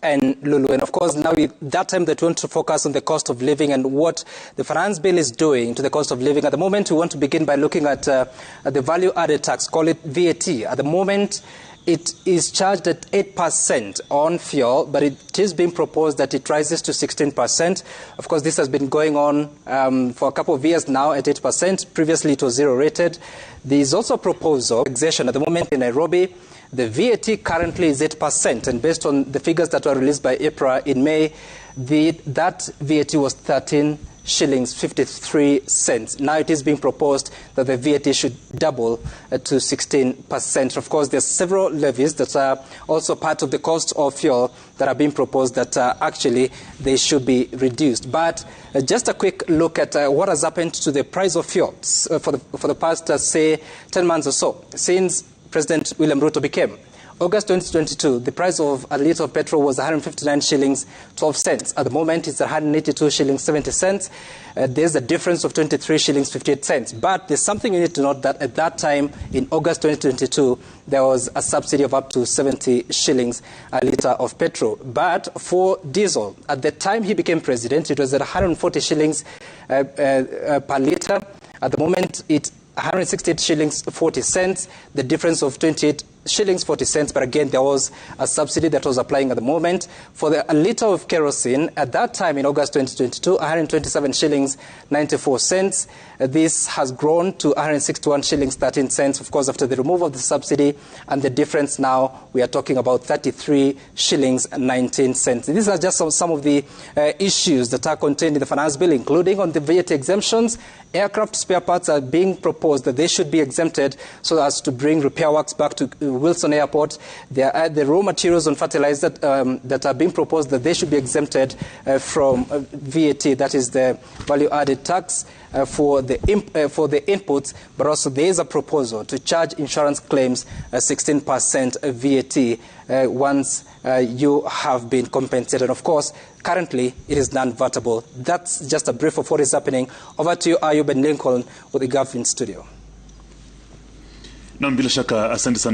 and Lulu. And of course, now that time that we want to focus on the cost of living and what the finance bill is doing to the cost of living. At the moment, we want to begin by looking at the value-added tax, call it VAT. At the moment, it is charged at 8% on fuel, but it is being proposed that it rises to 16%. Of course, this has been going on for a couple of years now at 8%. Previously, it was zero-rated. There is also a proposal, taxation at the moment in Nairobi. The VAT currently is 8%, and based on the figures that were released by IPRA in May, that VAT was 13 shillings 53 cents. Now it is being proposed that the VAT should double to 16%. Of course, there's several levies that are also part of the cost of fuel that are being proposed that actually they should be reduced. But just a quick look at what has happened to the price of fuel for the past, say, 10 months or so since President William Ruto became. August 2022, the price of a litre of petrol was 159 shillings 12 cents. At the moment, it's 182 shillings 70 cents. There's a difference of 23 shillings 58 cents. But there's something you need to note that at that time, in August 2022, there was a subsidy of up to 70 shillings a litre of petrol. But for diesel, at the time he became president, it was at 140 shillings per litre. At the moment, it's 168 shillings 40 cents, the difference of 28 shillings 40 cents, but again there was a subsidy that was applying at the moment. For a litre of kerosene, at that time in August 2022, 127 shillings 94 cents. This has grown to 161 shillings 13 cents, of course, after the removal of the subsidy, and the difference now, we are talking about 33 shillings 19 cents. These are just some of the issues that are contained in the finance bill, including on the VAT exemptions. Aircraft spare parts are being proposed that they should be exempted so as to bring repair works back to Wilson Airport. There are the raw materials on fertilizer that are being proposed that they should be exempted from VAT, that is the value-added tax for the inputs, but also there is a proposal to charge insurance claims 16% VAT once you have been compensated. Of course, currently it is non-vertible. That's just a brief of what is happening. Over to you, Ayub and Lincoln, with the government studio. Bila shaka, asante sana.